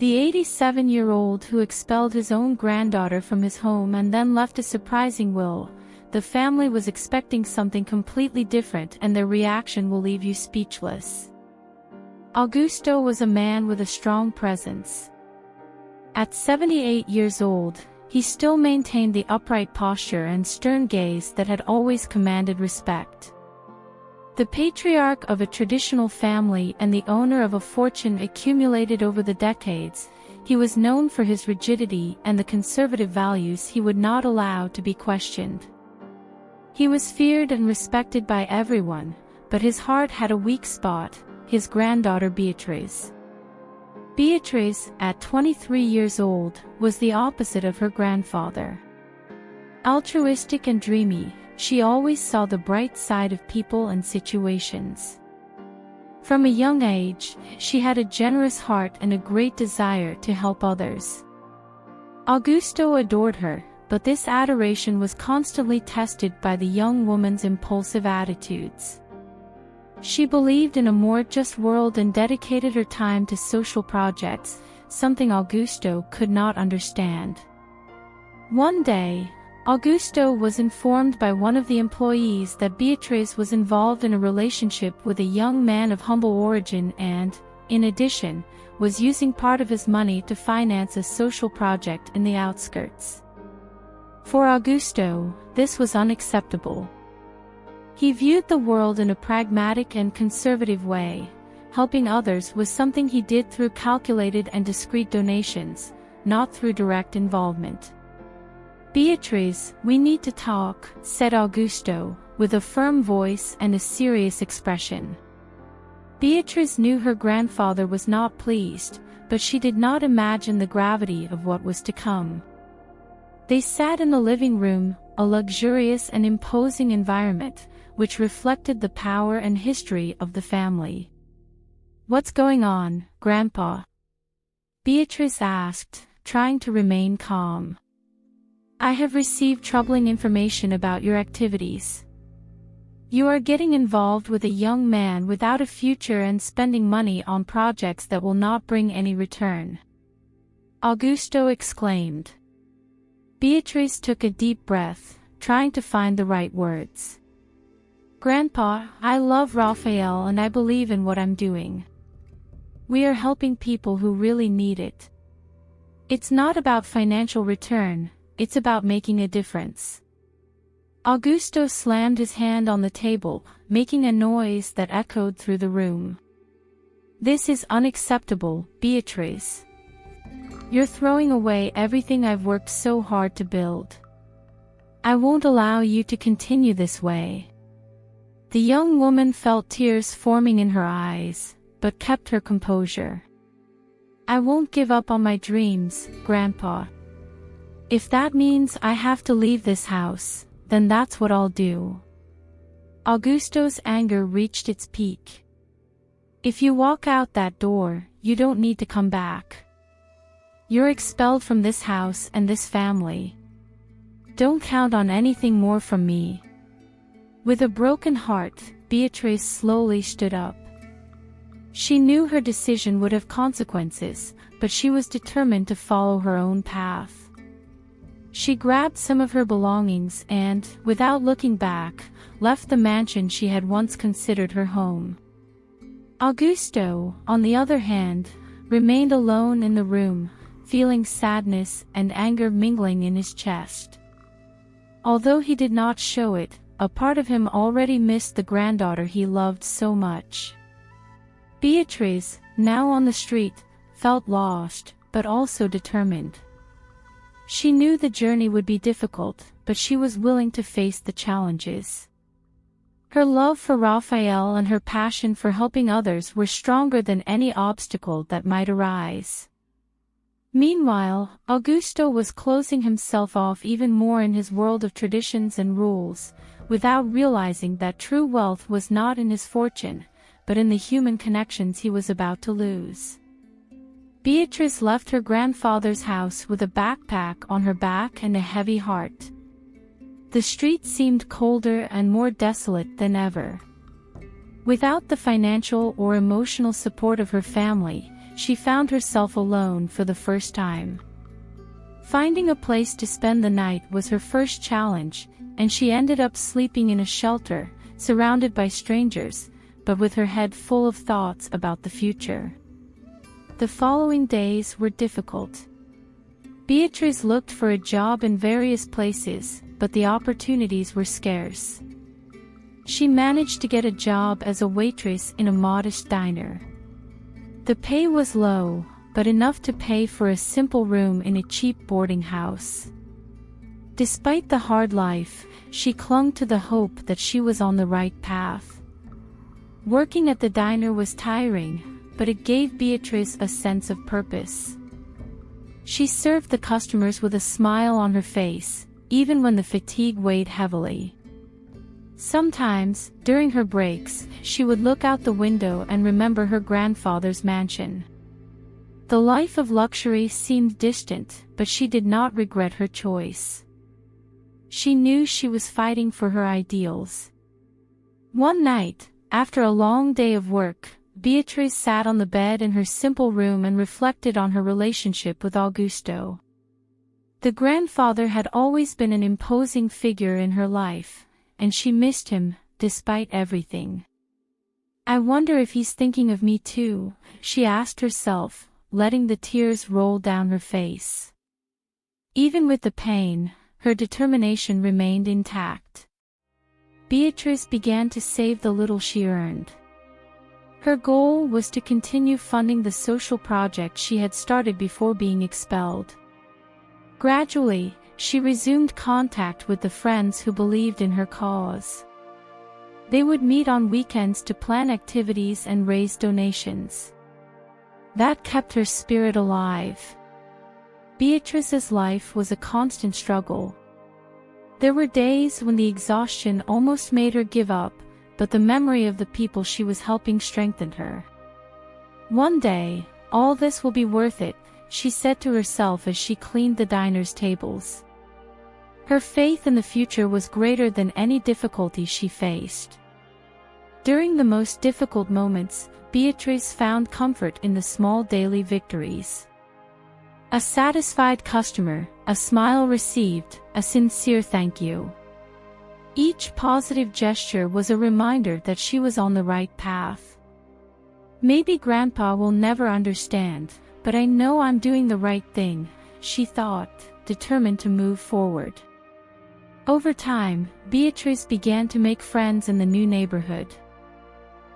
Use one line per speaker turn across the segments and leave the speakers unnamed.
The 87-year-old who expelled his own granddaughter from his home and then left a surprising will. The family was expecting something completely different, and their reaction will leave you speechless. Augusto was a man with a strong presence. At 78 years old, he still maintained the upright posture and stern gaze that had always commanded respect. The patriarch of a traditional family and the owner of a fortune accumulated over the decades, he was known for his rigidity and the conservative values he would not allow to be questioned. He was feared and respected by everyone, but his heart had a weak spot: his granddaughter Beatriz. Beatriz, at 23 years old, was the opposite of her grandfather. Altruistic and dreamy, she always saw the bright side of people and situations. From a young age, she had a generous heart and a great desire to help others. Augusto adored her, but this adoration was constantly tested by the young woman's impulsive attitudes. She believed in a more just world and dedicated her time to social projects, something Augusto could not understand. One day, Augusto was informed by one of the employees that Beatriz was involved in a relationship with a young man of humble origin and, in addition, was using part of his money to finance a social project in the outskirts. For Augusto, this was unacceptable. He viewed the world in a pragmatic and conservative way. Helping others was something he did through calculated and discreet donations, not through direct involvement. "Beatriz, we need to talk," said Augusto, with a firm voice and a serious expression. Beatriz knew her grandfather was not pleased, but she did not imagine the gravity of what was to come. They sat in the living room, a luxurious and imposing environment, which reflected the power and history of the family. "What's going on, Grandpa?" Beatriz asked, trying to remain calm. "I have received troubling information about your activities. You are getting involved with a young man without a future and spending money on projects that will not bring any return," Augusto exclaimed. Beatriz took a deep breath, trying to find the right words. "Grandpa, I love Raphael and I believe in what I'm doing. We are helping people who really need it. It's not about financial return, it's about making a difference." Augusto slammed his hand on the table, making a noise that echoed through the room. "This is unacceptable, Beatriz. You're throwing away everything I've worked so hard to build. I won't allow you to continue this way." The young woman felt tears forming in her eyes, but kept her composure. "I won't give up on my dreams, Grandpa. If that means I have to leave this house, then that's what I'll do." Augusto's anger reached its peak. "If you walk out that door, you don't need to come back. You're expelled from this house and this family. Don't count on anything more from me." With a broken heart, Beatriz slowly stood up. She knew her decision would have consequences, but she was determined to follow her own path. She grabbed some of her belongings and, without looking back, left the mansion she had once considered her home. Augusto, on the other hand, remained alone in the room, feeling sadness and anger mingling in his chest. Although he did not show it, a part of him already missed the granddaughter he loved so much. Beatriz, now on the street, felt lost, but also determined. She knew the journey would be difficult, but she was willing to face the challenges. Her love for Raphael and her passion for helping others were stronger than any obstacle that might arise. Meanwhile, Augusto was closing himself off even more in his world of traditions and rules, without realizing that true wealth was not in his fortune, but in the human connections he was about to lose. Beatriz left her grandfather's house with a backpack on her back and a heavy heart. The street seemed colder and more desolate than ever. Without the financial or emotional support of her family, she found herself alone for the first time. Finding a place to spend the night was her first challenge, and she ended up sleeping in a shelter, surrounded by strangers, but with her head full of thoughts about the future. The following days were difficult. Beatrice looked for a job in various places, but the opportunities were scarce. She managed to get a job as a waitress in a modest diner. The pay was low, but enough to pay for a simple room in a cheap boarding house. Despite the hard life, she clung to the hope that she was on the right path. Working at the diner was tiring, but it gave Beatrice a sense of purpose. She served the customers with a smile on her face, even when the fatigue weighed heavily. Sometimes, during her breaks, she would look out the window and remember her grandfather's mansion. The life of luxury seemed distant, but she did not regret her choice. She knew she was fighting for her ideals. One night, after a long day of work, Beatrice sat on the bed in her simple room and reflected on her relationship with Augusto. The grandfather had always been an imposing figure in her life, and she missed him, despite everything. "I wonder if he's thinking of me too," she asked herself, letting the tears roll down her face. Even with the pain, her determination remained intact. Beatrice began to save the little she earned. Her goal was to continue funding the social project she had started before being expelled. Gradually, she resumed contact with the friends who believed in her cause. They would meet on weekends to plan activities and raise donations. That kept her spirit alive. Beatrice's life was a constant struggle. There were days when the exhaustion almost made her give up, but the memory of the people she was helping strengthened her. One day, "All this will be worth it," she said to herself as she cleaned the diner's tables. Her faith in the future was greater than any difficulty she faced. During the most difficult moments, Beatrice found comfort in the small daily victories. A satisfied customer, a smile received, a sincere thank you. Each positive gesture was a reminder that she was on the right path. "Maybe Grandpa will never understand, but I know I'm doing the right thing," she thought, determined to move forward. Over time, Beatrice began to make friends in the new neighborhood.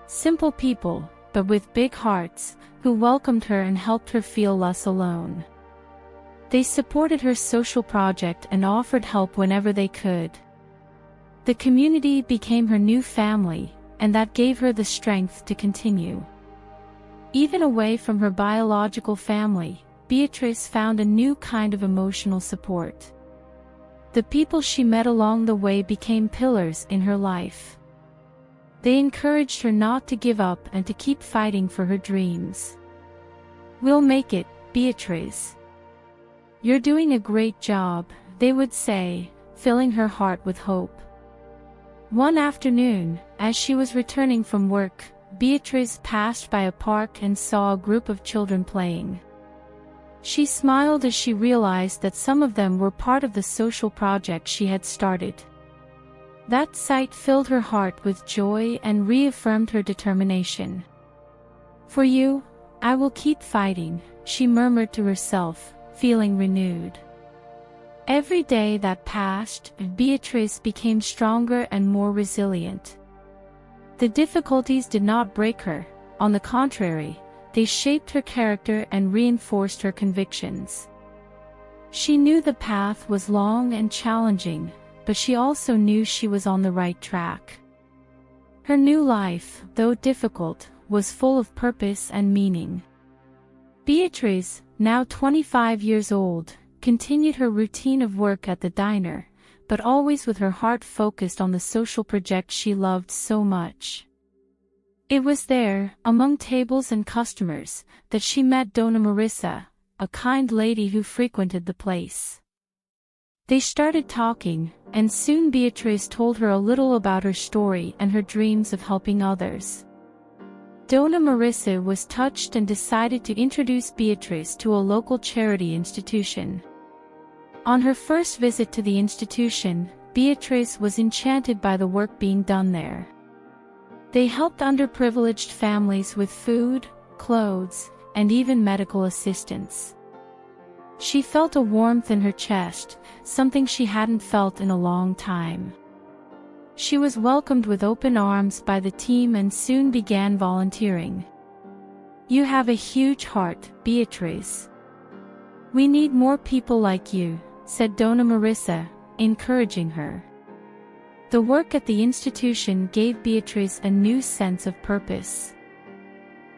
Simple people, but with big hearts, who welcomed her and helped her feel less alone. They supported her social project and offered help whenever they could. The community became her new family, and that gave her the strength to continue. Even away from her biological family, Beatrice found a new kind of emotional support. The people she met along the way became pillars in her life. They encouraged her not to give up and to keep fighting for her dreams. "We'll make it, Beatrice. You're doing a great job," they would say, filling her heart with hope. One afternoon, as she was returning from work, Beatrice passed by a park and saw a group of children playing. She smiled as she realized that some of them were part of the social project she had started. That sight filled her heart with joy and reaffirmed her determination. "For you, I will keep fighting," she murmured to herself, feeling renewed. Every day that passed, Beatrice became stronger and more resilient. The difficulties did not break her; on the contrary, they shaped her character and reinforced her convictions. She knew the path was long and challenging, but she also knew she was on the right track. Her new life, though difficult, was full of purpose and meaning. Beatrice, now 25 years old, continued her routine of work at the diner, but always with her heart focused on the social project she loved so much. It was there, among tables and customers, that she met Dona Marissa, a kind lady who frequented the place. They started talking, and soon Beatrice told her a little about her story and her dreams of helping others. Dona Marissa was touched and decided to introduce Beatrice to a local charity institution. On her first visit to the institution, Beatrice was enchanted by the work being done there. They helped underprivileged families with food, clothes, and even medical assistance. She felt a warmth in her chest, something she hadn't felt in a long time. She was welcomed with open arms by the team and soon began volunteering. "You have a huge heart, Beatrice. We need more people like you," said Dona Marissa, encouraging her. The work at the institution gave Beatrice a new sense of purpose.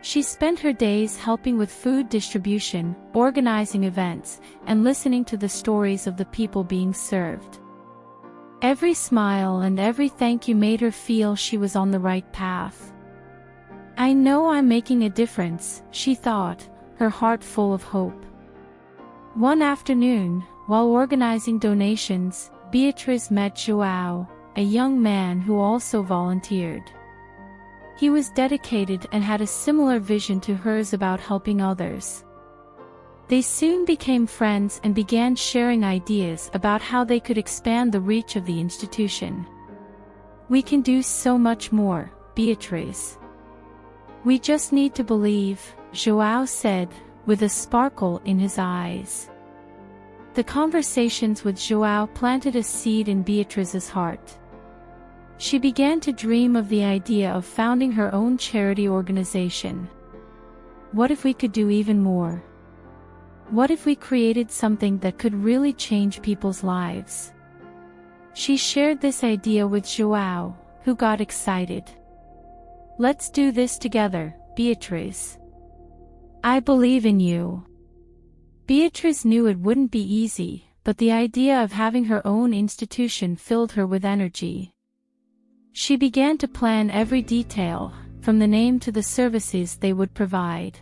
She spent her days helping with food distribution, organizing events, and listening to the stories of the people being served. Every smile and every thank you made her feel she was on the right path. "I know I'm making a difference," she thought, her heart full of hope. One afternoon, while organizing donations, Beatrice met João, a young man who also volunteered. He was dedicated and had a similar vision to hers about helping others. They soon became friends and began sharing ideas about how they could expand the reach of the institution. "We can do so much more, Beatrice. We just need to believe," João said, with a sparkle in his eyes. The conversations with João planted a seed in Beatrice's heart. She began to dream of the idea of founding her own charity organization. What if we could do even more? What if we created something that could really change people's lives? She shared this idea with João, who got excited. "Let's do this together, Beatrice. I believe in you." Beatrice knew it wouldn't be easy, but the idea of having her own institution filled her with energy. She began to plan every detail, from the name to the services they would provide.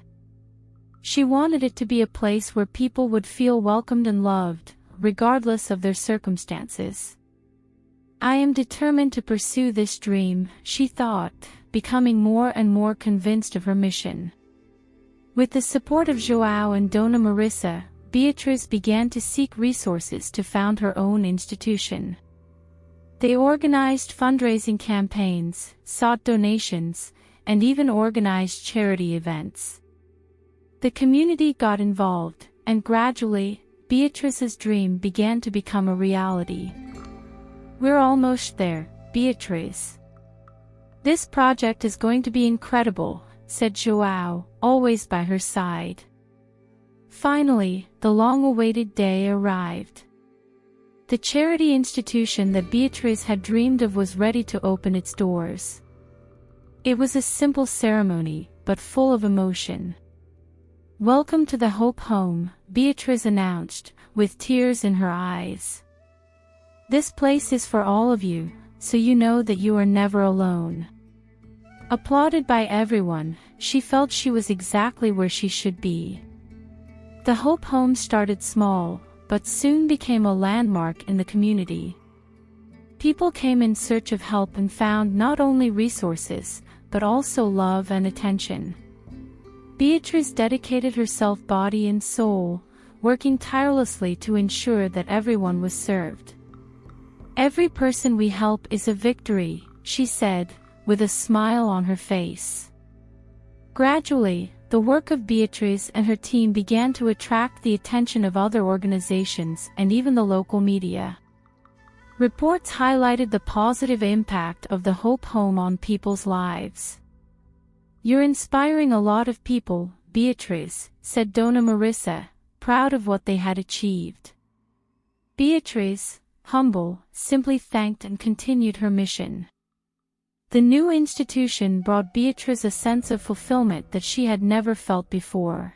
She wanted it to be a place where people would feel welcomed and loved, regardless of their circumstances. "I am determined to pursue this dream," she thought, becoming more and more convinced of her mission. With the support of João and Dona Marissa, Beatrice began to seek resources to found her own institution. They organized fundraising campaigns, sought donations, and even organized charity events. The community got involved, and gradually, Beatrice's dream began to become a reality. "We're almost there, Beatrice. This project is going to be incredible," said João, always by her side. Finally, the long-awaited day arrived. The charity institution that Beatrice had dreamed of was ready to open its doors. It was a simple ceremony, but full of emotion. "Welcome to the Hope Home," Beatrice announced, with tears in her eyes. "This place is for all of you, so you know that you are never alone." Applauded by everyone, she felt she was exactly where she should be. The Hope Home started small, but soon became a landmark in the community. People came in search of help and found not only resources, but also love and attention. Beatrice dedicated herself body and soul, working tirelessly to ensure that everyone was served. "Every person we help is a victory," she said, with a smile on her face. Gradually, the work of Beatrice and her team began to attract the attention of other organizations and even the local media. Reports highlighted the positive impact of the Hope Home on people's lives. "You're inspiring a lot of people, Beatrice," said Dona Marissa, proud of what they had achieved. Beatrice, humble, simply thanked and continued her mission. The new institution brought Beatrice a sense of fulfillment that she had never felt before.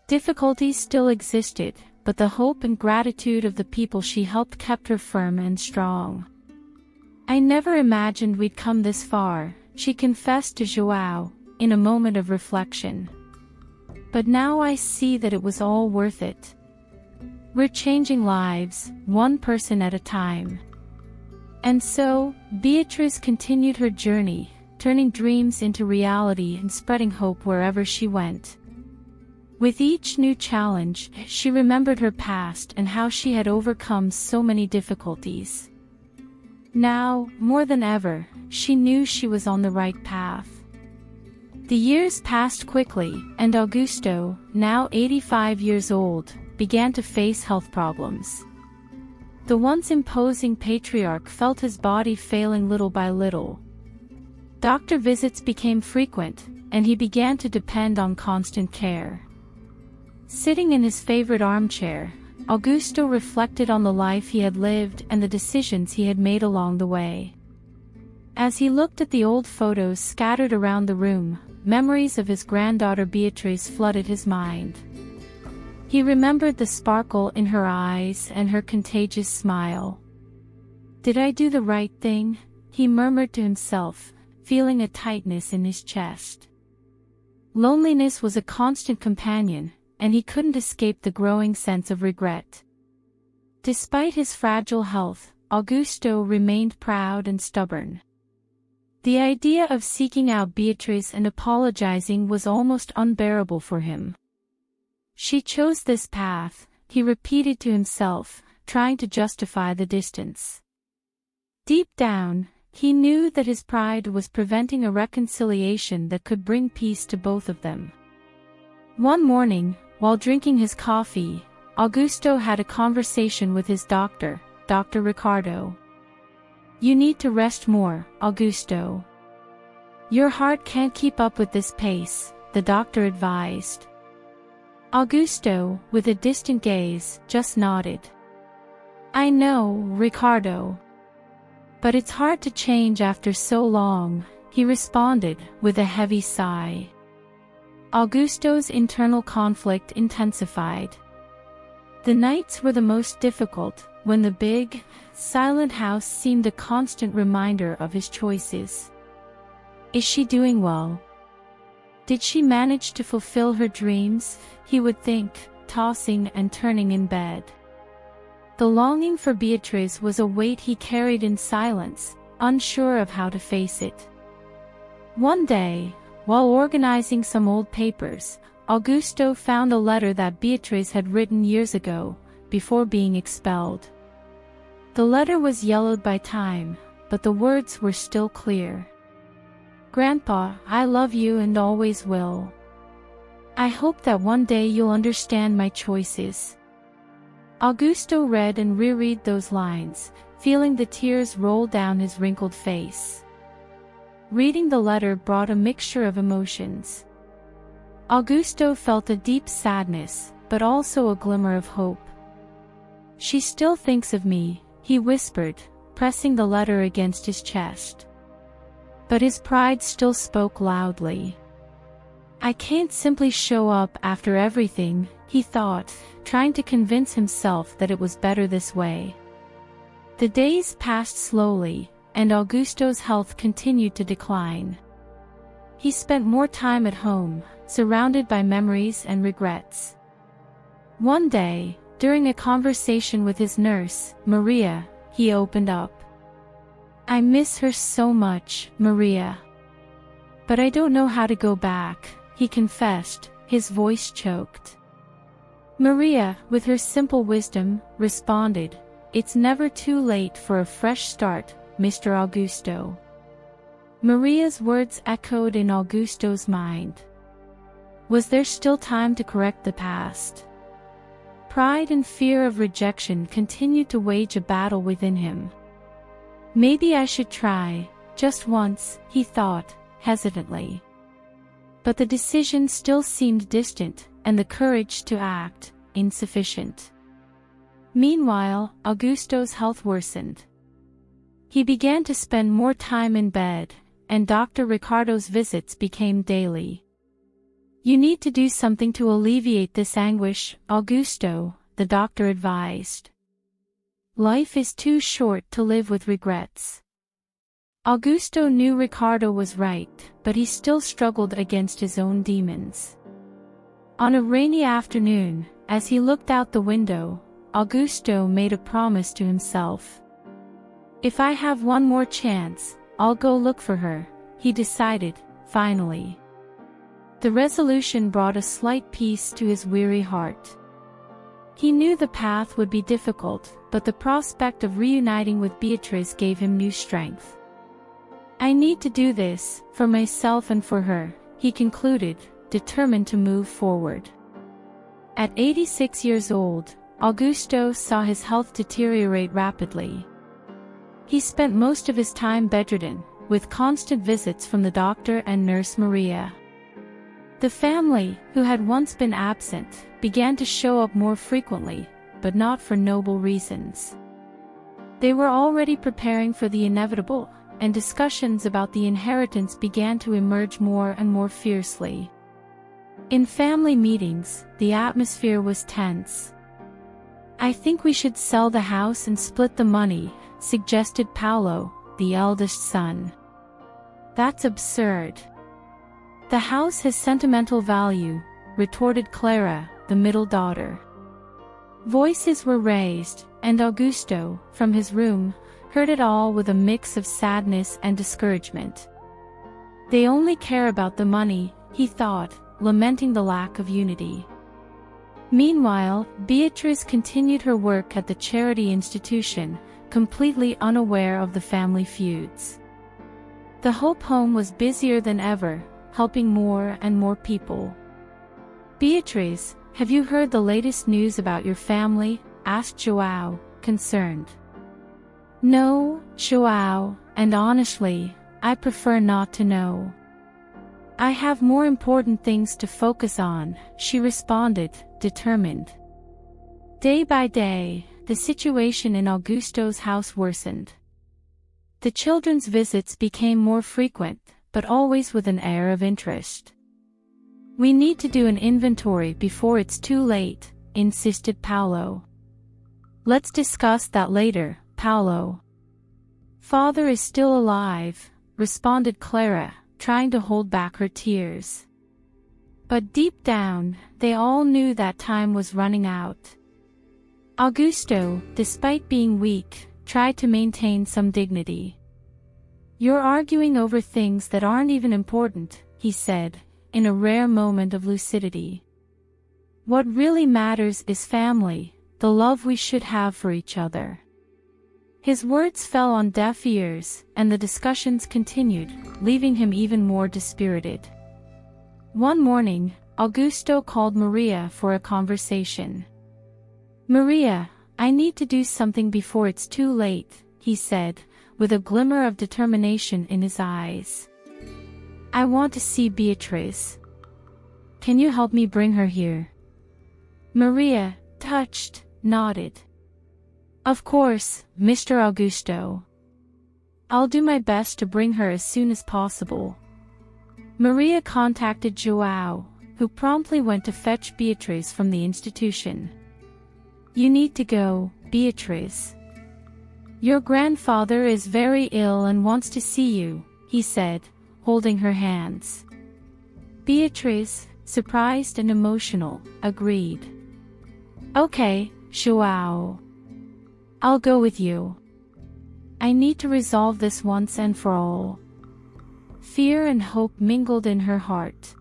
Difficulties still existed, but the hope and gratitude of the people she helped kept her firm and strong. "I never imagined we'd come this far," she confessed to João, in a moment of reflection. "But now I see that it was all worth it. We're changing lives, one person at a time." And so, Beatrice continued her journey, turning dreams into reality and spreading hope wherever she went. With each new challenge, she remembered her past and how she had overcome so many difficulties. Now, more than ever, she knew she was on the right path. The years passed quickly, and Augusto, now 85 years old, began to face health problems. The once imposing patriarch felt his body failing little by little. Doctor visits became frequent, and he began to depend on constant care. Sitting in his favorite armchair, Augusto reflected on the life he had lived and the decisions he had made along the way. As he looked at the old photos scattered around the room, memories of his granddaughter Beatrice flooded his mind. He remembered the sparkle in her eyes and her contagious smile. "Did I do the right thing?" he murmured to himself, feeling a tightness in his chest. Loneliness was a constant companion, and he couldn't escape the growing sense of regret. Despite his fragile health, Augusto remained proud and stubborn. The idea of seeking out Beatrice and apologizing was almost unbearable for him. "She chose this path," he repeated to himself, trying to justify the distance. Deep down, he knew that his pride was preventing a reconciliation that could bring peace to both of them. One morning, while drinking his coffee, Augusto had a conversation with his doctor, Dr. Ricardo. "You need to rest more, Augusto. Your heart can't keep up with this pace," the doctor advised. Augusto, with a distant gaze, just nodded. "I know, Ricardo. But it's hard to change after so long," he responded, with a heavy sigh. Augusto's internal conflict intensified. The nights were the most difficult, when the big, silent house seemed a constant reminder of his choices. Is she doing well? Did she manage to fulfill her dreams? He would think, tossing and turning in bed. The longing for Beatrice was a weight he carried in silence, unsure of how to face it. One day, while organizing some old papers, Augusto found a letter that Beatrice had written years ago, before being expelled. The letter was yellowed by time, but the words were still clear. "Grandpa, I love you and always will. I hope that one day you'll understand my choices." Augusto read and reread those lines, feeling the tears roll down his wrinkled face. Reading the letter brought a mixture of emotions. Augusto felt a deep sadness, but also a glimmer of hope. "She still thinks of me," he whispered, pressing the letter against his chest. But his pride still spoke loudly. "I can't simply show up after everything," he thought, trying to convince himself that it was better this way. The days passed slowly, and Augusto's health continued to decline. He spent more time at home, surrounded by memories and regrets. One day, during a conversation with his nurse, Maria, he opened up. "I miss her so much, Maria. But I don't know how to go back," he confessed, his voice choked. Maria, with her simple wisdom, responded, "It's never too late for a fresh start, Mr. Augusto." Maria's words echoed in Augusto's mind. Was there still time to correct the past? Pride and fear of rejection continued to wage a battle within him. "Maybe I should try, just once," he thought, hesitantly. But the decision still seemed distant, and the courage to act, insufficient. Meanwhile, Augusto's health worsened. He began to spend more time in bed, and Dr. Ricardo's visits became daily. "You need to do something to alleviate this anguish, Augusto," the doctor advised. "Life is too short to live with regrets." Augusto knew Ricardo was right, but he still struggled against his own demons. On a rainy afternoon, as he looked out the window, Augusto made a promise to himself. "If I have one more chance, I'll go look for her," he decided, finally. The resolution brought a slight peace to his weary heart. He knew the path would be difficult, but the prospect of reuniting with Beatrice gave him new strength. "I need to do this, for myself and for her," he concluded, determined to move forward. At 86 years old, Augusto saw his health deteriorate rapidly. He spent most of his time bedridden, with constant visits from the doctor and nurse Maria. The family, who had once been absent, began to show up more frequently, but not for noble reasons. They were already preparing for the inevitable, and discussions about the inheritance began to emerge more and more fiercely. In family meetings, the atmosphere was tense. "I think we should sell the house and split the money," suggested Paolo, the eldest son. "That's absurd." "The house has sentimental value," retorted Clara, the middle daughter. Voices were raised, and Augusto, from his room, heard it all with a mix of sadness and discouragement. "They only care about the money," he thought, lamenting the lack of unity. Meanwhile, Beatrice continued her work at the charity institution, completely unaware of the family feuds. The Hope Home was busier than ever, helping more and more people. "Beatrice, have you heard the latest news about your family?" asked João, concerned. "No, João, and honestly, I prefer not to know. I have more important things to focus on," she responded, determined. Day by day, the situation in Augusto's house worsened. The children's visits became more frequent, but always with an air of interest. "We need to do an inventory before it's too late," insisted Paolo. "Let's discuss that later, Paolo." "Father is still alive," responded Clara, trying to hold back her tears. But deep down, they all knew that time was running out. Augusto, despite being weak, tried to maintain some dignity. "You're arguing over things that aren't even important," he said, in a rare moment of lucidity. "What really matters is family, the love we should have for each other." His words fell on deaf ears, and the discussions continued, leaving him even more dispirited. One morning, Augusto called Maria for a conversation. "Maria, I need to do something before it's too late," he said, with a glimmer of determination in his eyes. "I want to see Beatrice. Can you help me bring her here?" Maria, touched, nodded. "Of course, Mr. Augusto. I'll do my best to bring her as soon as possible." Maria contacted João, who promptly went to fetch Beatrice from the institution. "You need to go, Beatrice. Your grandfather is very ill and wants to see you," he said, holding her hands. Beatrice, surprised and emotional, agreed. "Okay, João. I'll go with you. I need to resolve this once and for all." Fear and hope mingled in her heart.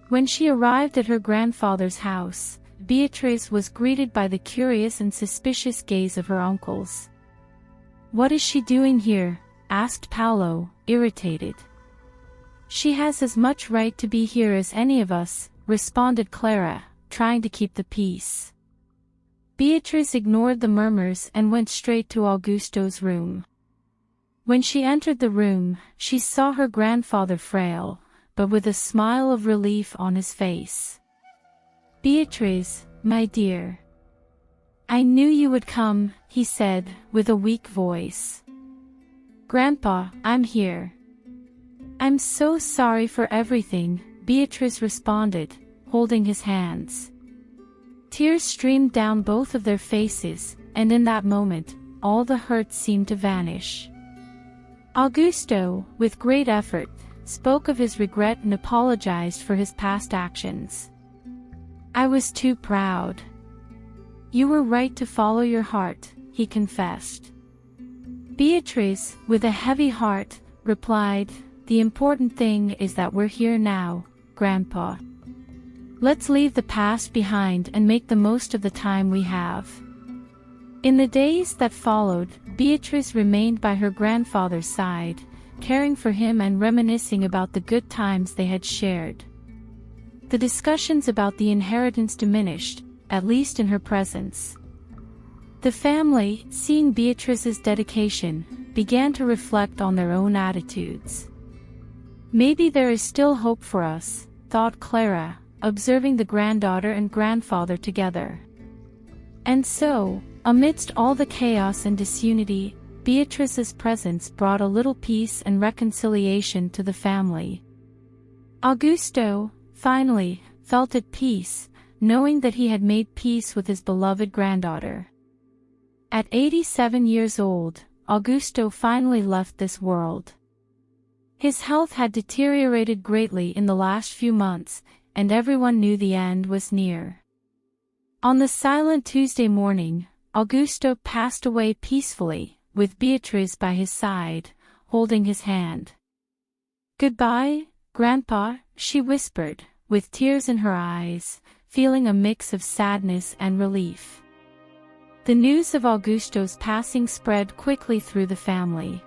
When she arrived at her grandfather's house, Beatrice was greeted by the curious and suspicious gaze of her uncles. "What is she doing here?" asked Paolo, irritated. "She has as much right to be here as any of us," responded Clara, trying to keep the peace. Beatrice ignored the murmurs and went straight to Augusto's room. When she entered the room, she saw her grandfather frail, but with a smile of relief on his face. "Beatrice, my dear. I knew you would come," he said, with a weak voice. "Grandpa, I'm here." "I'm so sorry for everything," Beatrice responded, holding his hands. Tears streamed down both of their faces, and in that moment, all the hurt seemed to vanish. Augusto, with great effort, spoke of his regret and apologized for his past actions. "I was too proud. You were right to follow your heart," he confessed. Beatrice, with a heavy heart, replied, the important thing is that we're here now, Grandpa. Let's leave the past behind and make the most of the time we have." In the days that followed, Beatrice remained by her grandfather's side, caring for him and reminiscing about the good times they had shared. The discussions about the inheritance diminished, at least in her presence. The family, seeing Beatrice's dedication, began to reflect on their own attitudes. "Maybe there is still hope for us," thought Clara, observing the granddaughter and grandfather together. And so, amidst all the chaos and disunity, Beatrice's presence brought a little peace and reconciliation to the family. Augusto, finally, felt at peace, knowing that he had made peace with his beloved granddaughter. At 87 years old, Augusto finally left this world. His health had deteriorated greatly in the last few months, and everyone knew the end was near. On the silent Tuesday morning, Augusto passed away peacefully, with Beatrice by his side, holding his hand. "Goodbye, Grandpa," she whispered, with tears in her eyes, feeling a mix of sadness and relief. The news of Augusto's passing spread quickly through the family.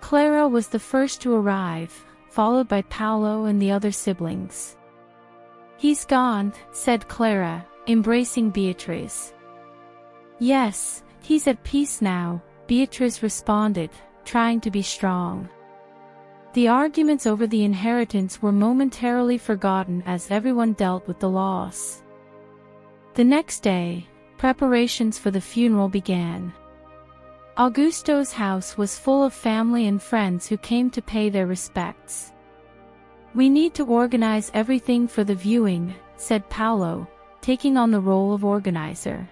Clara was the first to arrive, followed by Paolo and the other siblings. "He's gone," said Clara, embracing Beatrice. "Yes, he's at peace now," Beatrice responded, trying to be strong. The arguments over the inheritance were momentarily forgotten as everyone dealt with the loss. The next day, preparations for the funeral began. Augusto's house was full of family and friends who came to pay their respects. "We need to organize everything for the viewing," said Paolo, taking on the role of organizer.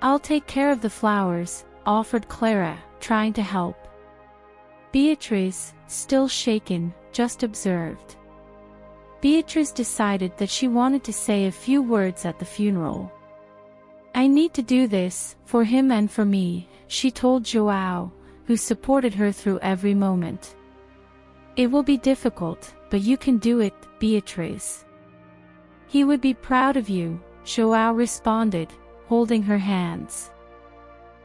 "I'll take care of the flowers," offered Clara, trying to help. Beatrice, still shaken, just observed. Beatrice decided that she wanted to say a few words at the funeral. "I need to do this, for him and for me," she told João, who supported her through every moment. "It will be difficult, but you can do it, Beatrice." "He would be proud of you," João responded, holding her hands.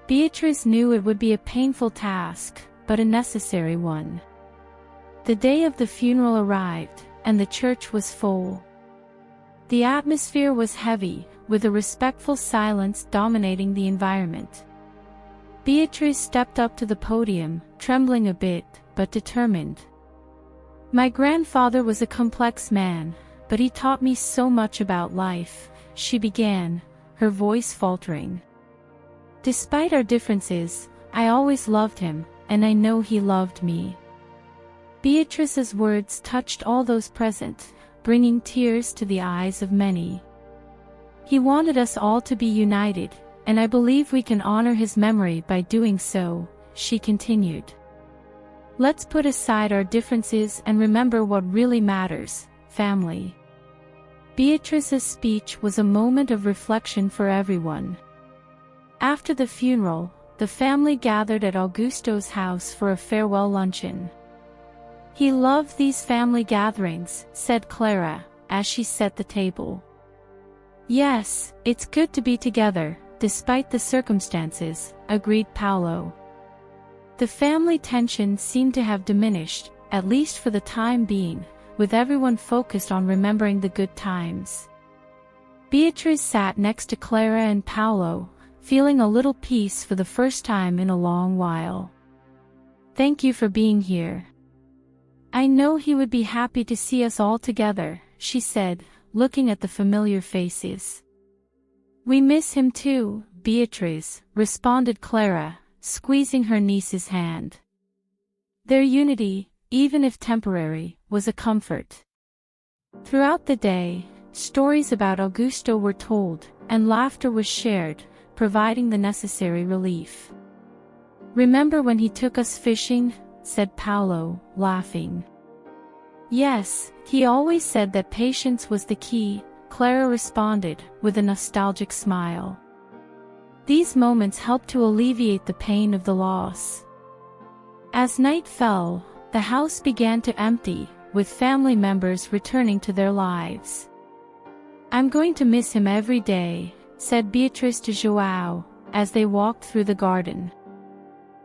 Beatrice knew it would be a painful task, but a necessary one. The day of the funeral arrived, and the church was full. The atmosphere was heavy, with a respectful silence dominating the environment. Beatrice stepped up to the podium, trembling a bit, but determined. "My grandfather was a complex man, but he taught me so much about life," she began, her voice faltering. "Despite our differences, I always loved him, and I know he loved me." Beatrice's words touched all those present, bringing tears to the eyes of many. "He wanted us all to be united, and I believe we can honor his memory by doing so," she continued. "Let's put aside our differences and remember what really matters, family." Beatrice's speech was a moment of reflection for everyone. After the funeral, the family gathered at Augusto's house for a farewell luncheon. "He loved these family gatherings," said Clara, as she set the table. "Yes, it's good to be together, despite the circumstances," agreed Paolo. The family tension seemed to have diminished, at least for the time being, with everyone focused on remembering the good times. Beatrice sat next to Clara and Paolo, feeling a little peace for the first time in a long while. "Thank you for being here. I know he would be happy to see us all together," she said, looking at the familiar faces. "We miss him too, Beatrice," responded Clara, squeezing her niece's hand. Their unity, even if temporary, was a comfort. Throughout the day, stories about Augusto were told, and laughter was shared, providing the necessary relief. "Remember when he took us fishing?" said Paolo, laughing. "Yes, he always said that patience was the key," Clara responded, with a nostalgic smile. These moments helped to alleviate the pain of the loss. As night fell, the The house began to empty, with family members returning to their lives. "I'm going to miss him every day," said Beatrice to João, as they walked through the garden.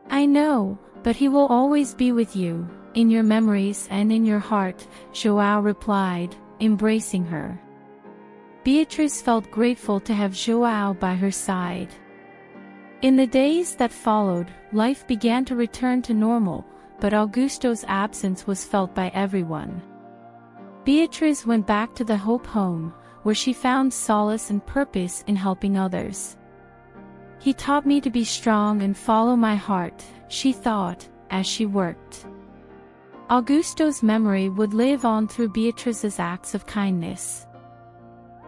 "I know, but he will always be with you, in your memories and in your heart," João replied, embracing her. Beatrice felt grateful to have João by her side. In the days that followed, life began to return to normal, but Augusto's absence was felt by everyone. Beatrice went back to the Hope home, where she found solace and purpose in helping others. "He taught me to be strong and follow my heart," she thought, as she worked. Augusto's memory would live on through Beatrice's acts of kindness.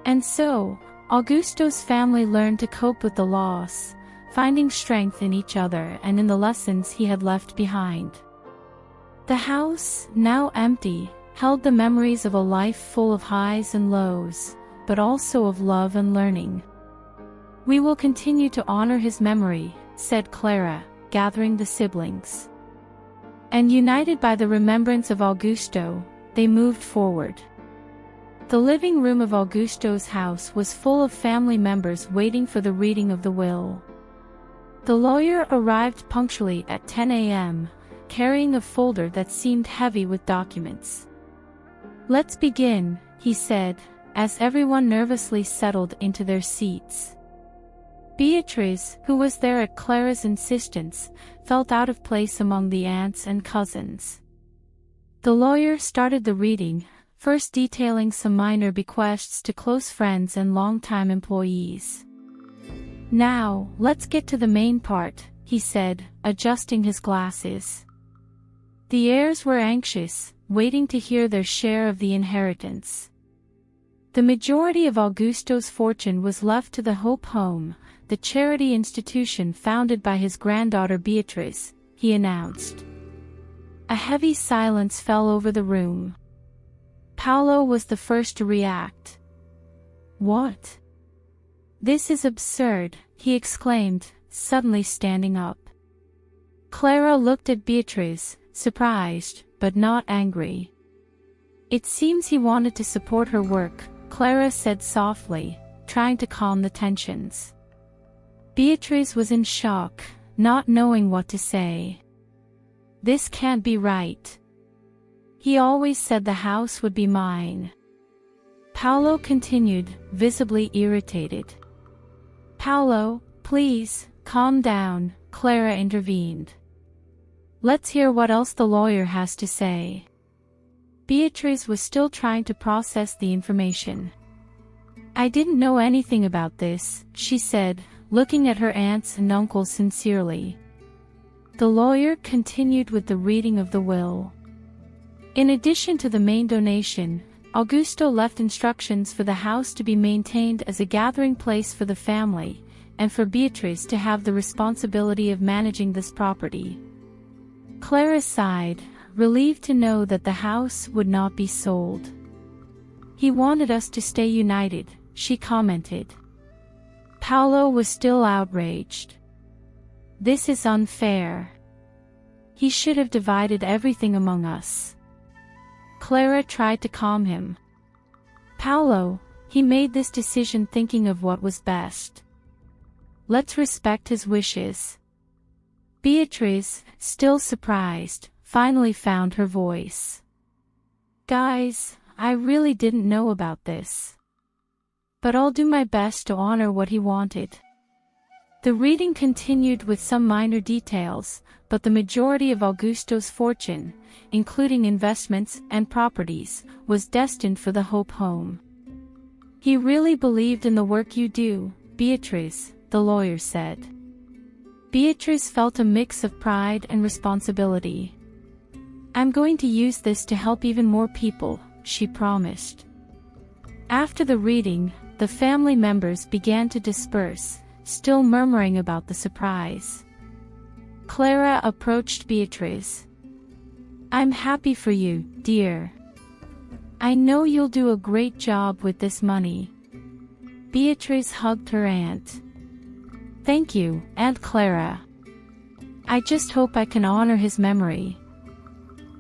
And so, Augusto's family learned to cope with the loss, finding strength in each other and in the lessons he had left behind. The house, now empty, held the memories of a life full of highs and lows, but also of love and learning. "We will continue to honor his memory," said Clara, gathering the siblings. And united by the remembrance of Augusto, they moved forward. The living room of Augusto's house was full of family members waiting for the reading of the will. The lawyer arrived punctually at 10 a.m., carrying a folder that seemed heavy with documents. "Let's begin," he said, as everyone nervously settled into their seats. Beatrice, who was there at Clara's insistence, felt out of place among the aunts and cousins. The lawyer started the reading, first detailing some minor bequests to close friends and longtime employees. "Now, let's get to the main part," he said, adjusting his glasses. The heirs were anxious, waiting to hear their share of the inheritance. The majority of Augusto's fortune was left to the Hope Home, the charity institution founded by his granddaughter Beatrice, he announced. A heavy silence fell over the room. Paulo was the first to react. "What? This is absurd," he exclaimed, suddenly standing up. Clara looked at Beatrice, surprised, but not angry. "It seems he wanted to support her work," Clara said softly, trying to calm the tensions. Beatrice was in shock, not knowing what to say. "This can't be right. He always said the house would be mine." Paulo continued, visibly irritated. "Paulo, please, calm down," Clara intervened. "Let's hear what else the lawyer has to say." Beatrice was still trying to process the information. "I didn't know anything about this," she said, looking at her aunts and uncles sincerely. The lawyer continued with the reading of the will. In addition to the main donation, Augusto left instructions for the house to be maintained as a gathering place for the family, and for Beatrice to have the responsibility of managing this property. Clara sighed, relieved to know that the house would not be sold. "He wanted us to stay united," she commented. Paulo was still outraged. "This is unfair. He should have divided everything among us." Clara tried to calm him. "Paulo, he made this decision thinking of what was best. Let's respect his wishes." Beatrice, still surprised, finally found her voice. "Guys, I really didn't know about this. But I'll do my best to honor what he wanted." The reading continued with some minor details, but the majority of Augusto's fortune, including investments and properties, was destined for the Hope Home. "He really believed in the work you do, Beatrice," the lawyer said. Beatrice felt a mix of pride and responsibility. "I'm going to use this to help even more people," she promised. After the reading, the family members began to disperse, still murmuring about the surprise. Clara approached Beatrice. "I'm happy for you, dear. I know you'll do a great job with this money." Beatrice hugged her aunt. "Thank you, Aunt Clara. I just hope I can honor his memory."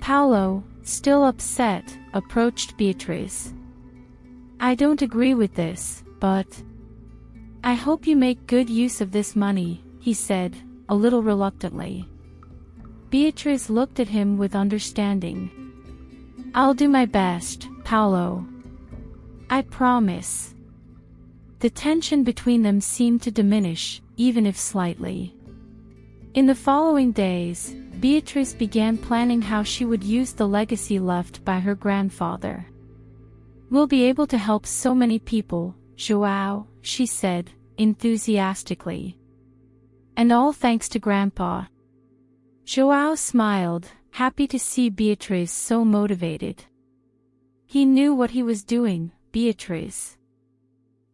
Paolo, still upset, approached Beatrice. I don't agree with this, but I hope you make good use of this money, he said, a little reluctantly. Beatrice looked at him with understanding. I'll do my best, Paolo. I promise. The tension between them seemed to diminish, even if slightly. In the following days, Beatrice began planning how she would use the legacy left by her grandfather. We'll be able to help so many people, João, she said, enthusiastically. And all thanks to Grandpa. João smiled, happy to see Beatrice so motivated. He knew what he was doing, Beatrice.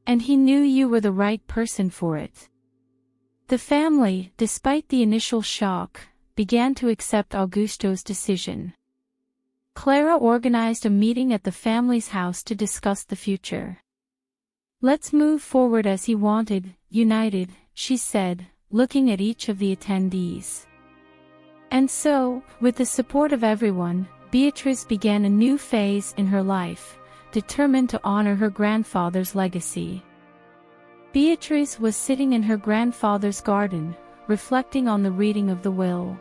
And he knew you were the right person for it. The family, despite the initial shock, began to accept Augusto's decision. Clara organized a meeting at the family's house to discuss the future. Let's move forward as he wanted, united, she said, looking at each of the attendees. And so, with the support of everyone, Beatrice began a new phase in her life, determined to honor her grandfather's legacy. Beatrice was sitting in her grandfather's garden, reflecting on the reading of the will.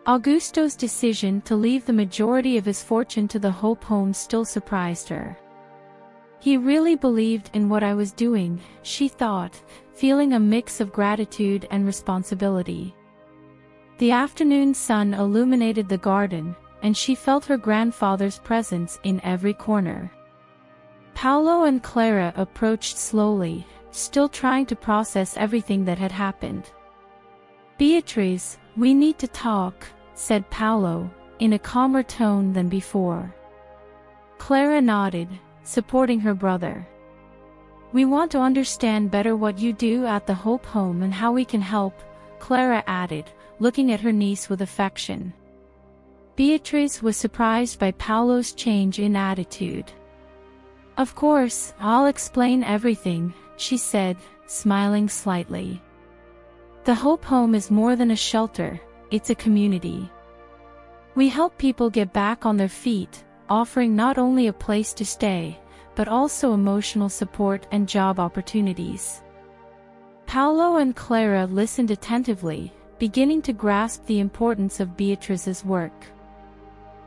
Augusto's decision to leave the majority of his fortune to the Hope home still surprised her. He really believed in what I was doing, she thought, feeling a mix of gratitude and responsibility. The afternoon sun illuminated the garden, and she felt her grandfather's presence in every corner. Paolo and Clara approached slowly, still trying to process everything that had happened. Beatrice, we need to talk, said Paolo, in a calmer tone than before. Clara nodded, supporting her brother. We want to understand better what you do at the Hope home and how we can help, Clara added, looking at her niece with affection. Beatrice was surprised by Paolo's change in attitude. Of course, I'll explain everything, she said, smiling slightly. The Hope home is more than a shelter, it's a community. We help people get back on their feet, offering not only a place to stay, but also emotional support and job opportunities. Paolo and Clara listened attentively, beginning to grasp the importance of Beatrice's work.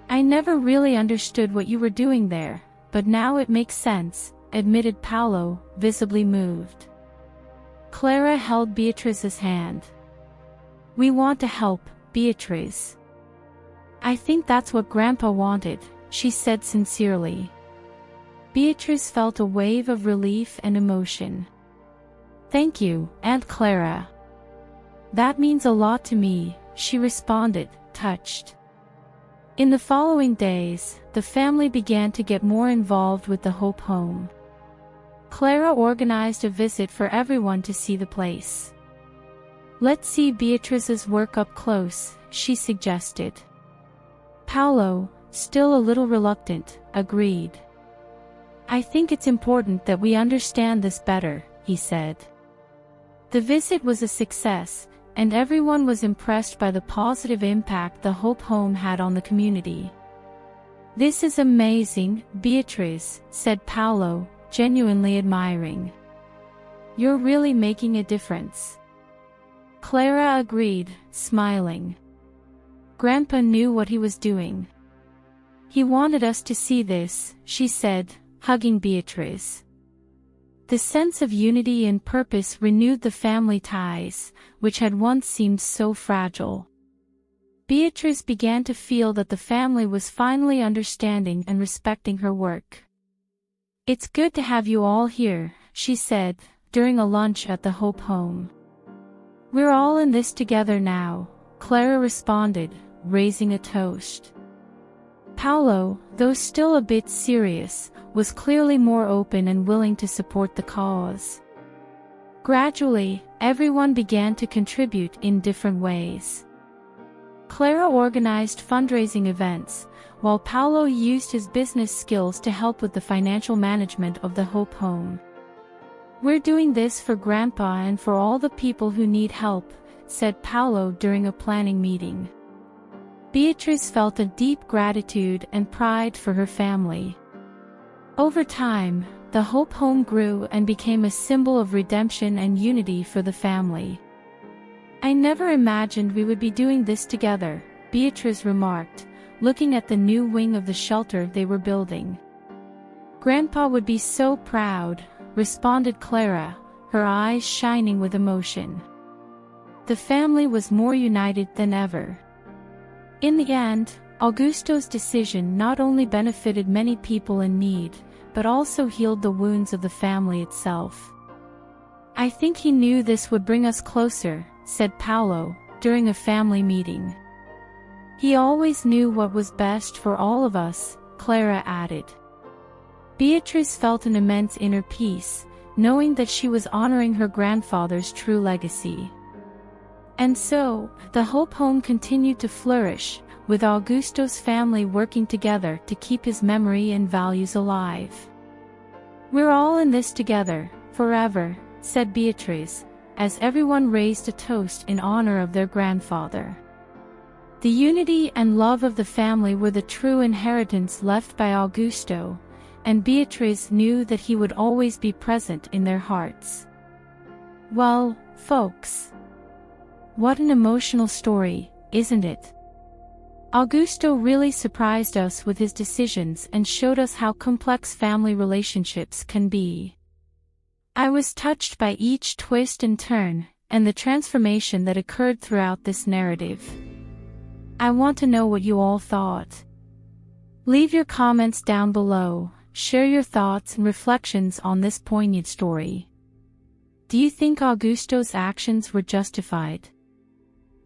I never really understood what you were doing there, but now it makes sense, admitted Paolo, visibly moved. Clara held Beatrice's hand. We want to help, Beatrice. I think that's what Grandpa wanted, she said sincerely. Beatrice felt a wave of relief and emotion. Thank you, Aunt Clara. That means a lot to me, she responded, touched. In the following days, the family began to get more involved with the Hope home. Clara organized a visit for everyone to see the place. Let's see Beatrice's work up close, she suggested. Paolo, still a little reluctant, agreed. I think it's important that we understand this better, he said. The visit was a success, and everyone was impressed by the positive impact the Hope home had on the community. This is amazing, Beatrice, said Paolo, genuinely admiring. You're really making a difference. Clara agreed, smiling. Grandpa knew what he was doing. He wanted us to see this, she said, hugging Beatrice. The sense of unity and purpose renewed the family ties, which had once seemed so fragile. Beatrice began to feel that the family was finally understanding and respecting her work. It's good to have you all here, she said, during a lunch at the Hope home. We're all in this together now, Clara responded, raising a toast. Paolo, though still a bit serious, was clearly more open and willing to support the cause. Gradually, everyone began to contribute in different ways. Clara organized fundraising events, while Paolo used his business skills to help with the financial management of the Hope home. We're doing this for Grandpa and for all the people who need help, said Paolo during a planning meeting. Beatrice felt a deep gratitude and pride for her family. Over time, the Hope home grew and became a symbol of redemption and unity for the family. "I never imagined we would be doing this together," Beatrice remarked, looking at the new wing of the shelter they were building. "Grandpa would be so proud," responded Clara, her eyes shining with emotion. The family was more united than ever. In the end, Augusto's decision not only benefited many people in need, but also healed the wounds of the family itself. "I think he knew this would bring us closer," said Paolo, during a family meeting. "He always knew what was best for all of us," Clara added. Beatrice felt an immense inner peace, knowing that she was honoring her grandfather's true legacy. And so, the Hope home continued to flourish, with Augusto's family working together to keep his memory and values alive. "We're all in this together, forever," said Beatrice, as everyone raised a toast in honor of their grandfather. The unity and love of the family were the true inheritance left by Augusto, and Beatrice knew that he would always be present in their hearts. Well, folks, what an emotional story, isn't it? Augusto really surprised us with his decisions and showed us how complex family relationships can be. I was touched by each twist and turn, and the transformation that occurred throughout this narrative. I want to know what you all thought. Leave your comments down below, share your thoughts and reflections on this poignant story. Do you think Augusto's actions were justified?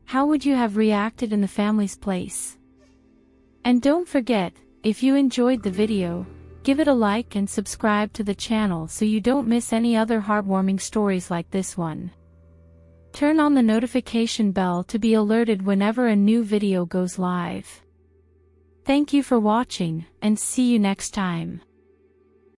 How would you have reacted in the family's place? And don't forget, if you enjoyed the video, give it a like and subscribe to the channel so you don't miss any other heartwarming stories like this one. Turn on the notification bell to be alerted whenever a new video goes live. Thank you for watching, and see you next time.